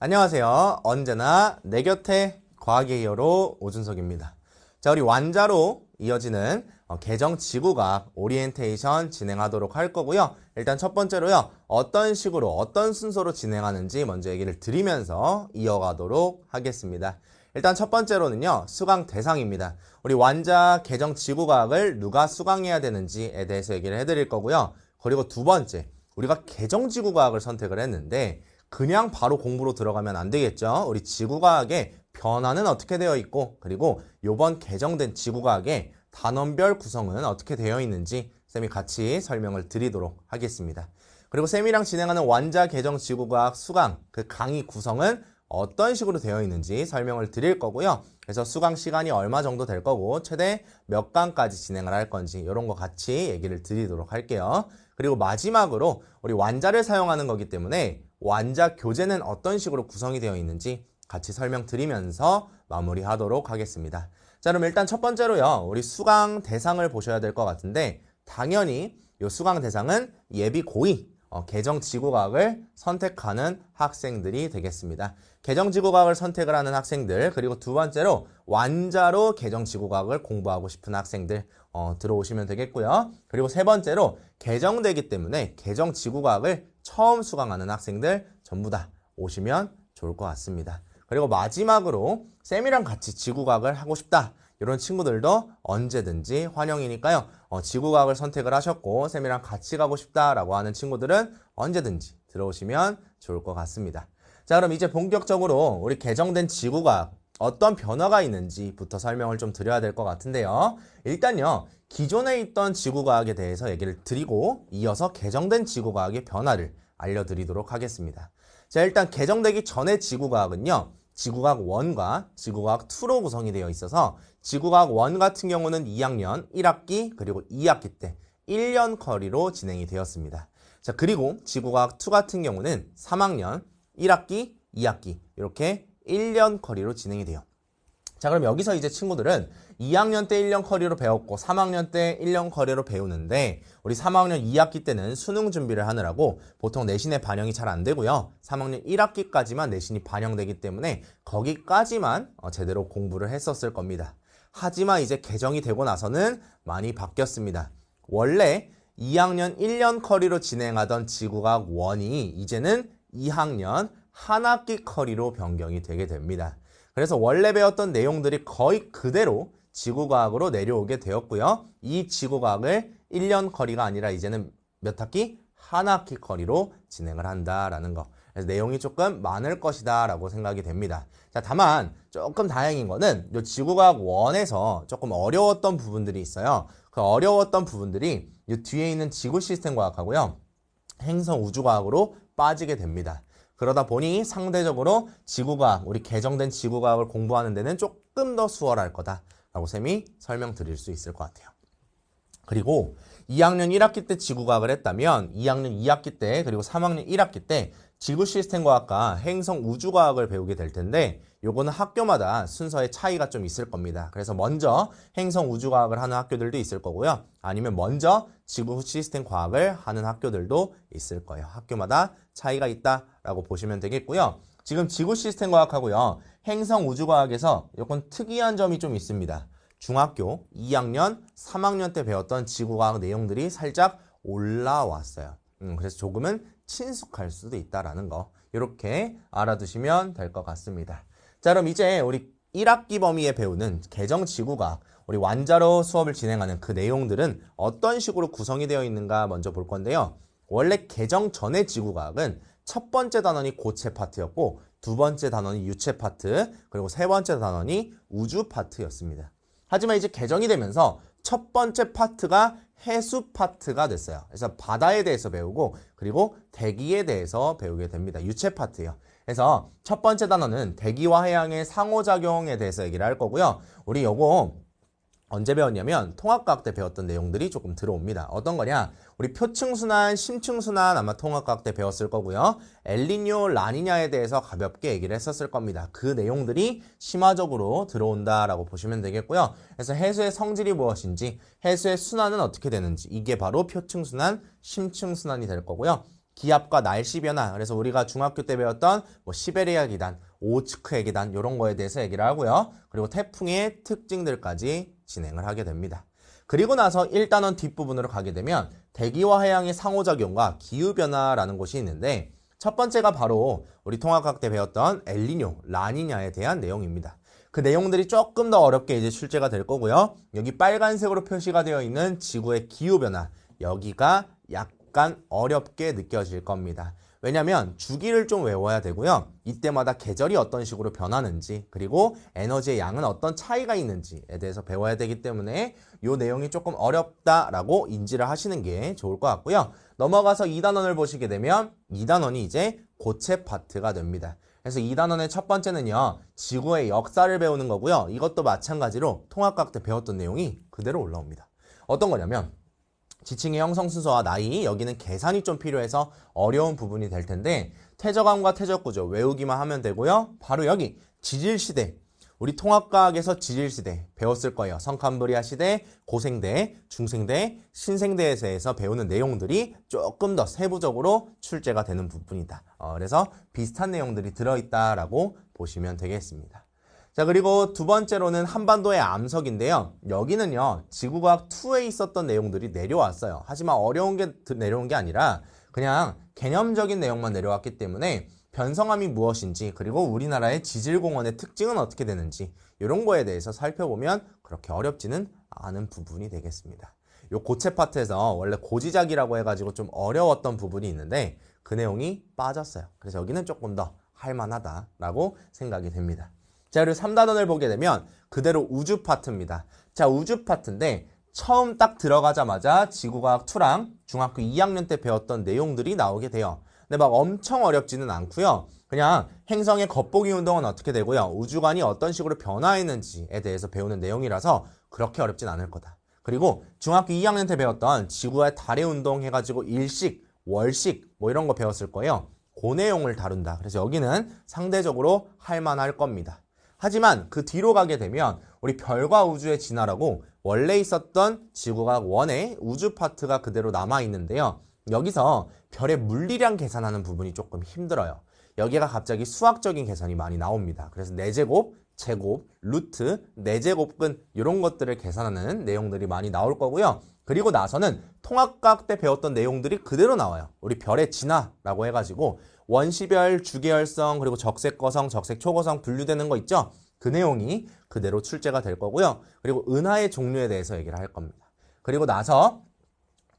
안녕하세요. 언제나 내 곁에 과학의 히어로 오준석입니다. 자, 우리 완자로 이어지는 계정지구과학 오리엔테이션 진행하도록 할 거고요. 일단 첫 번째로요. 어떤 식으로 어떤 순서로 진행하는지 먼저 얘기를 드리면서 이어가도록 하겠습니다. 일단 첫 번째로는요. 수강 대상입니다. 우리 완자 계정지구과학을 누가 수강해야 되는지에 대해서 얘기를 해드릴 거고요. 그리고 두 번째, 우리가 계정지구과학을 선택을 했는데 그냥 바로 공부로 들어가면 안 되겠죠. 우리 지구과학의 변화는 어떻게 되어 있고 그리고 이번 개정된 지구과학의 단원별 구성은 어떻게 되어 있는지 쌤이 같이 설명을 드리도록 하겠습니다. 그리고 쌤이랑 진행하는 완자 개정 지구과학 수강 그 강의 구성은 어떤 식으로 되어 있는지 설명을 드릴 거고요. 그래서 수강 시간이 얼마 정도 될 거고 최대 몇 강까지 진행을 할 건지 이런 거 같이 얘기를 드리도록 할게요. 그리고 마지막으로 우리 완자를 사용하는 거기 때문에 완자 교재는 어떤 식으로 구성이 되어 있는지 같이 설명드리면서 마무리하도록 하겠습니다. 자, 그럼 일단 첫 번째로요. 우리 수강 대상을 보셔야 될 것 같은데 당연히 이 수강 대상은 예비 고2 계정지구과학을 선택하는 학생들이 되겠습니다. 계정지구과학을 선택을 하는 학생들 그리고 두 번째로 완자로 계정지구과학을 공부하고 싶은 학생들 들어오시면 되겠고요. 그리고 세 번째로 개정되기 때문에 계정지구과학을 처음 수강하는 학생들 전부 다 오시면 좋을 것 같습니다. 그리고 마지막으로 쌤이랑 같이 지구과학을 하고 싶다. 이런 친구들도 언제든지 환영이니까요. 지구과학을 선택을 하셨고 쌤이랑 같이 가고 싶다라고 하는 친구들은 언제든지 들어오시면 좋을 것 같습니다. 자, 그럼 이제 본격적으로 우리 개정된 지구과학 어떤 변화가 있는지부터 설명을 좀 드려야 될 것 같은데요. 일단요. 기존에 있던 지구과학에 대해서 얘기를 드리고 이어서 개정된 지구과학의 변화를 알려드리도록 하겠습니다. 자, 일단 개정되기 전의 지구과학은요. 지구과학 1과 지구과학 2로 구성이 되어 있어서 지구과학 1 같은 경우는 2학년 1학기 그리고 2학기 때 1년 커리로 진행이 되었습니다. 자, 그리고 지구과학 2 같은 경우는 3학년 1학기 2학기 이렇게 1년 커리로 진행이 돼요. 자, 그럼 여기서 이제 친구들은 2학년 때 1년 커리로 배웠고 3학년 때 1년 커리로 배우는데 우리 3학년 2학기 때는 수능 준비를 하느라고 보통 내신에 반영이 잘 안 되고요. 3학년 1학기까지만 내신이 반영되기 때문에 거기까지만 제대로 공부를 했었을 겁니다. 하지만 이제 개정이 되고 나서는 많이 바뀌었습니다. 원래 2학년 1년 커리로 진행하던 지구과학 1이 이제는 2학년 한 학기 커리로 변경이 되게 됩니다. 그래서 원래 배웠던 내용들이 거의 그대로 지구과학으로 내려오게 되었고요. 이 지구과학을 1년 커리가 아니라 이제는 몇 학기? 한 학기 커리로 진행을 한다라는 거. 그래서 내용이 조금 많을 것이다 라고 생각이 됩니다. 자, 다만 조금 다행인 거는 이 지구과학 1에서 조금 어려웠던 부분들이 있어요. 그 어려웠던 부분들이 이 뒤에 있는 지구 시스템 과학하고요. 행성 우주과학으로 빠지게 됩니다. 그러다 보니 상대적으로 지구과학, 우리 개정된 지구과학을 공부하는 데는 조금 더 수월할 거다라고 쌤이 설명드릴 수 있을 것 같아요. 그리고 2학년 1학기 때 지구과학을 했다면 2학년 2학기 때 그리고 3학년 1학기 때 지구 시스템 과학과 행성 우주과학을 배우게 될 텐데 요거는 학교마다 순서의 차이가 좀 있을 겁니다. 그래서 먼저 행성 우주과학을 하는 학교들도 있을 거고요. 아니면 먼저 지구 시스템 과학을 하는 학교들도 있을 거예요. 학교마다 차이가 있다라고 보시면 되겠고요. 지금 지구 시스템 과학하고요. 행성 우주과학에서 요건 특이한 점이 좀 있습니다. 중학교 2학년, 3학년 때 배웠던 지구과학 내용들이 살짝 올라왔어요. 그래서 조금은 친숙할 수도 있다라는 거 이렇게 알아두시면 될 것 같습니다. 자, 그럼 이제 우리 1학기 범위에 배우는 개정지구과학 우리 완자로 수업을 진행하는 그 내용들은 어떤 식으로 구성이 되어 있는가 먼저 볼 건데요. 원래 개정 전의 지구과학은 첫 번째 단원이 고체 파트였고 두 번째 단원이 유체 파트 그리고 세 번째 단원이 우주 파트였습니다. 하지만 이제 개정이 되면서 첫 번째 파트가 해수 파트가 됐어요. 그래서 바다에 대해서 배우고 그리고 대기에 대해서 배우게 됩니다. 유체 파트예요. 그래서 첫 번째 단어는 대기와 해양의 상호작용에 대해서 얘기를 할 거고요. 우리 요거 언제 배웠냐면 통합과학 때 배웠던 내용들이 조금 들어옵니다. 어떤 거냐? 우리 표층순환, 심층순환 아마 통합과학 때 배웠을 거고요. 엘니뇨, 라니냐에 대해서 가볍게 얘기를 했었을 겁니다. 그 내용들이 심화적으로 들어온다라고 보시면 되겠고요. 그래서 해수의 성질이 무엇인지, 해수의 순환은 어떻게 되는지 이게 바로 표층순환, 심층순환이 될 거고요. 기압과 날씨 변화, 그래서 우리가 중학교 때 배웠던 뭐 시베리아 기단, 오츠크의 기단 이런 거에 대해서 얘기를 하고요. 그리고 태풍의 특징들까지 진행을 하게 됩니다. 그리고 나서 1단원 뒷부분으로 가게 되면 대기와 해양의 상호작용과 기후변화라는 것이 있는데 첫 번째가 바로 우리 통합학 때 배웠던 엘니뇨, 라니냐에 대한 내용입니다. 그 내용들이 조금 더 어렵게 이제 출제가 될 거고요. 여기 빨간색으로 표시가 되어 있는 지구의 기후변화, 여기가 약간 어렵게 느껴질 겁니다. 왜냐하면 주기를 좀 외워야 되고요. 이때마다 계절이 어떤 식으로 변하는지 그리고 에너지의 양은 어떤 차이가 있는지에 대해서 배워야 되기 때문에 이 내용이 조금 어렵다라고 인지를 하시는 게 좋을 것 같고요. 넘어가서 2단원을 보시게 되면 2단원이 이제 고체 파트가 됩니다. 그래서 2단원의 첫 번째는요. 지구의 역사를 배우는 거고요. 이것도 마찬가지로 통합학 때 배웠던 내용이 그대로 올라옵니다. 어떤 거냐면 지층의 형성 순서와 나이, 여기는 계산이 좀 필요해서 어려운 부분이 될 텐데 퇴적암과 퇴적구조 외우기만 하면 되고요. 바로 여기 지질시대, 우리 통합과학에서 지질시대 배웠을 거예요. 성캄브리아 시대, 고생대, 중생대, 신생대에서 배우는 내용들이 조금 더 세부적으로 출제가 되는 부분이다. 그래서 비슷한 내용들이 들어있다라고 보시면 되겠습니다. 자, 그리고 두 번째로는 한반도의 암석인데요. 여기는요, 지구과학 2에 있었던 내용들이 내려왔어요. 하지만 어려운 게 내려온 게 아니라 그냥 개념적인 내용만 내려왔기 때문에 변성암이 무엇인지 그리고 우리나라의 지질공원의 특징은 어떻게 되는지 이런 거에 대해서 살펴보면 그렇게 어렵지는 않은 부분이 되겠습니다. 이 고체 파트에서 원래 고지작이라고 해가지고 좀 어려웠던 부분이 있는데 그 내용이 빠졌어요. 그래서 여기는 조금 더 할만하다라고 생각이 됩니다. 자, 그리고 3단원을 보게 되면 그대로 우주 파트입니다. 자, 우주 파트인데 처음 딱 들어가자마자 지구과학 2랑 중학교 2학년 때 배웠던 내용들이 나오게 돼요. 근데 막 엄청 어렵지는 않고요. 그냥 행성의 겉보기 운동은 어떻게 되고요. 우주관이 어떤 식으로 변화했는지에 대해서 배우는 내용이라서 그렇게 어렵진 않을 거다. 그리고 중학교 2학년 때 배웠던 지구와 달의 운동 해가지고 일식, 월식 뭐 이런 거 배웠을 거예요. 그 내용을 다룬다. 그래서 여기는 상대적으로 할만할 겁니다. 하지만 그 뒤로 가게 되면 우리 별과 우주의 진화라고 원래 있었던 지구과학 1의 우주 파트가 그대로 남아있는데요. 여기서 별의 물리량 계산하는 부분이 조금 힘들어요. 여기가 갑자기 수학적인 계산이 많이 나옵니다. 그래서 4제곱, 제곱, 루트, 4제곱근 이런 것들을 계산하는 내용들이 많이 나올 거고요. 그리고 나서는 통합과학 때 배웠던 내용들이 그대로 나와요. 우리 별의 진화라고 해가지고 원시별, 주계열성, 그리고 적색거성, 적색초거성 분류되는 거 있죠? 그 내용이 그대로 출제가 될 거고요. 그리고 은하의 종류에 대해서 얘기를 할 겁니다. 그리고 나서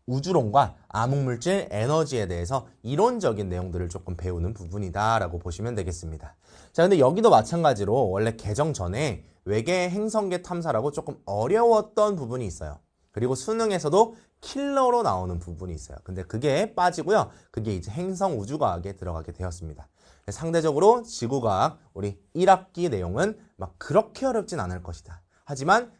우주론과 암흑물질, 에너지에 대해서 이론적인 내용들을 조금 배우는 부분이다라고 보시면 되겠습니다. 자, 근데 여기도 마찬가지로 원래 개정 전에 외계 행성계 탐사라고 조금 어려웠던 부분이 있어요. 그리고 수능에서도 킬러로 나오는 부분이 있어요. 근데 그게 빠지고요. 그게 이제 행성 우주과학에 들어가게 되었습니다. 상대적으로 지구과학 우리 1학기 내용은 막 그렇게 어렵진 않을 것이다. 하지만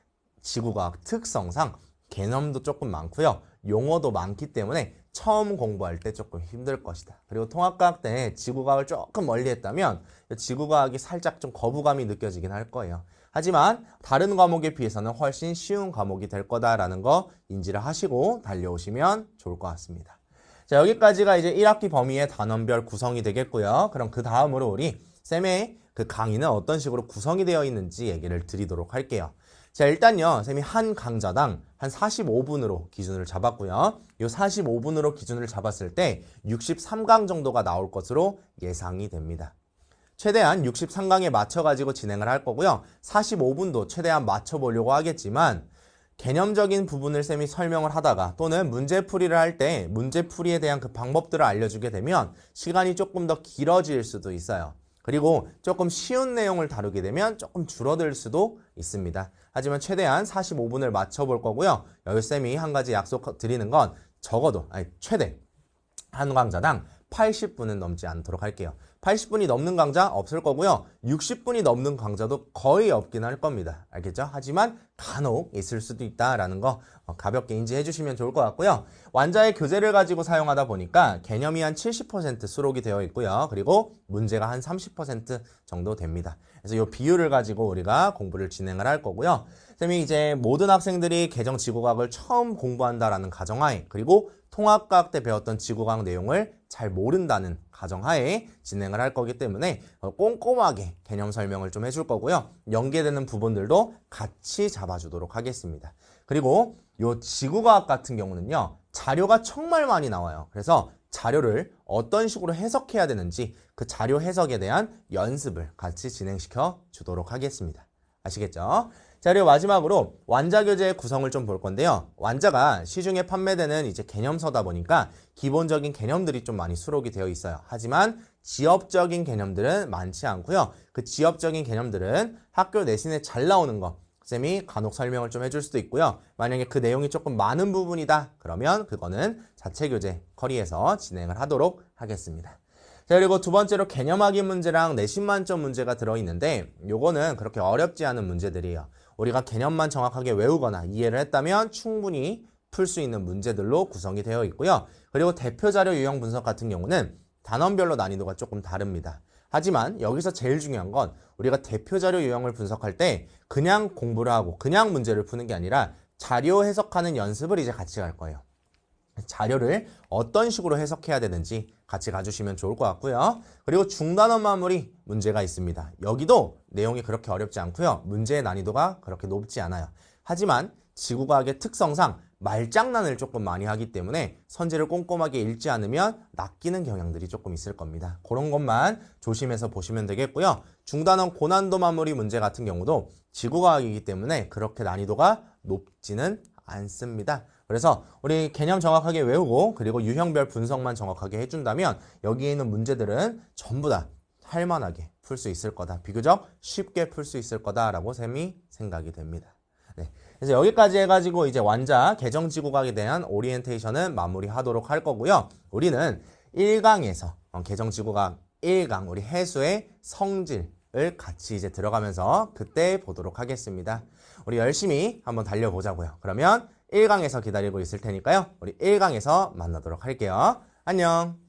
지구과학 특성상 개념도 조금 많고요. 용어도 많기 때문에 처음 공부할 때 조금 힘들 것이다. 그리고 통합과학 때 지구과학을 조금 멀리 했다면 지구과학이 살짝 좀 거부감이 느껴지긴 할 거예요. 하지만 다른 과목에 비해서는 훨씬 쉬운 과목이 될 거다라는 거 인지를 하시고 달려오시면 좋을 것 같습니다. 자, 여기까지가 이제 1학기 범위의 단원별 구성이 되겠고요. 그럼 그 다음으로 우리 쌤의 그 강의는 어떤 식으로 구성이 되어 있는지 얘기를 드리도록 할게요. 자, 일단요, 쌤이 한 강좌당 한 45분으로 기준을 잡았고요. 이 45분으로 기준을 잡았을 때 63강 정도가 나올 것으로 예상이 됩니다. 최대한 63강에 맞춰가지고 진행을 할 거고요. 45분도 최대한 맞춰보려고 하겠지만 개념적인 부분을 쌤이 설명을 하다가 또는 문제풀이를 할 때 문제풀이에 대한 그 방법들을 알려주게 되면 시간이 조금 더 길어질 수도 있어요. 그리고 조금 쉬운 내용을 다루게 되면 조금 줄어들 수도 있습니다. 하지만 최대한 45분을 맞춰볼 거고요. 여기 쌤이 한 가지 약속 드리는 건 적어도 최대 한 강좌당 80분은 넘지 않도록 할게요. 80분이 넘는 강좌 없을 거고요. 60분이 넘는 강좌도 거의 없긴 할 겁니다. 알겠죠? 하지만 간혹 있을 수도 있다라는 거 가볍게 인지해 주시면 좋을 것 같고요. 완자의 교재를 가지고 사용하다 보니까 개념이 한 70% 수록이 되어 있고요. 그리고 문제가 한 30% 정도 됩니다. 그래서 이 비율을 가지고 우리가 공부를 진행을 할 거고요. 쌤이 이제 모든 학생들이 개정 지구과학을 처음 공부한다라는 가정하에 그리고 통합과학 때 배웠던 지구과학 내용을 잘 모른다는 가정하에 진행을 할 거기 때문에 꼼꼼하게 개념 설명을 좀 해줄 거고요. 연계되는 부분들도 같이 잡아주도록 하겠습니다. 그리고 요 지구과학 같은 경우는요. 자료가 정말 많이 나와요. 그래서 자료를 어떤 식으로 해석해야 되는지 그 자료 해석에 대한 연습을 같이 진행시켜 주도록 하겠습니다. 아시겠죠? 자, 그리고 마지막으로 완자 교재의 구성을 좀 볼 건데요. 완자가 시중에 판매되는 이제 개념서다 보니까 기본적인 개념들이 좀 많이 수록이 되어 있어요. 하지만 지엽적인 개념들은 많지 않고요. 그 지엽적인 개념들은 학교 내신에 잘 나오는 거 쌤이 간혹 설명을 좀 해줄 수도 있고요. 만약에 그 내용이 조금 많은 부분이다. 그러면 그거는 자체 교재 커리에서 진행을 하도록 하겠습니다. 자, 그리고 두 번째로 개념 확인 문제랑 내신 만점 문제가 들어있는데 요거는 그렇게 어렵지 않은 문제들이에요. 우리가 개념만 정확하게 외우거나 이해를 했다면 충분히 풀 수 있는 문제들로 구성이 되어 있고요. 그리고 대표 자료 유형 분석 같은 경우는 단원별로 난이도가 조금 다릅니다. 하지만 여기서 제일 중요한 건 우리가 대표 자료 유형을 분석할 때 그냥 공부를 하고 그냥 문제를 푸는 게 아니라 자료 해석하는 연습을 이제 같이 할 거예요. 자료를 어떤 식으로 해석해야 되는지 같이 가주시면 좋을 것 같고요. 그리고 중단원 마무리 문제가 있습니다. 여기도 내용이 그렇게 어렵지 않고요. 문제의 난이도가 그렇게 높지 않아요. 하지만 지구과학의 특성상 말장난을 조금 많이 하기 때문에 선지를 꼼꼼하게 읽지 않으면 낚이는 경향들이 조금 있을 겁니다. 그런 것만 조심해서 보시면 되겠고요. 중단원 고난도 마무리 문제 같은 경우도 지구과학이기 때문에 그렇게 난이도가 높지는 않습니다. 그래서 우리 개념 정확하게 외우고 그리고 유형별 분석만 정확하게 해준다면 여기에 있는 문제들은 전부 다 할만하게 풀 수 있을 거다. 비교적 쉽게 풀 수 있을 거다라고 쌤이 생각이 됩니다. 네. 그래서 여기까지 해가지고 이제 완자 개정지구과학에 대한 오리엔테이션은 마무리하도록 할 거고요. 우리는 1강에서 개정지구과학 1강 우리 해수의 성질을 같이 이제 들어가면서 그때 보도록 하겠습니다. 우리 열심히 한번 달려보자고요. 그러면 1강에서 기다리고 있을 테니까요. 우리 1강에서 만나도록 할게요. 안녕.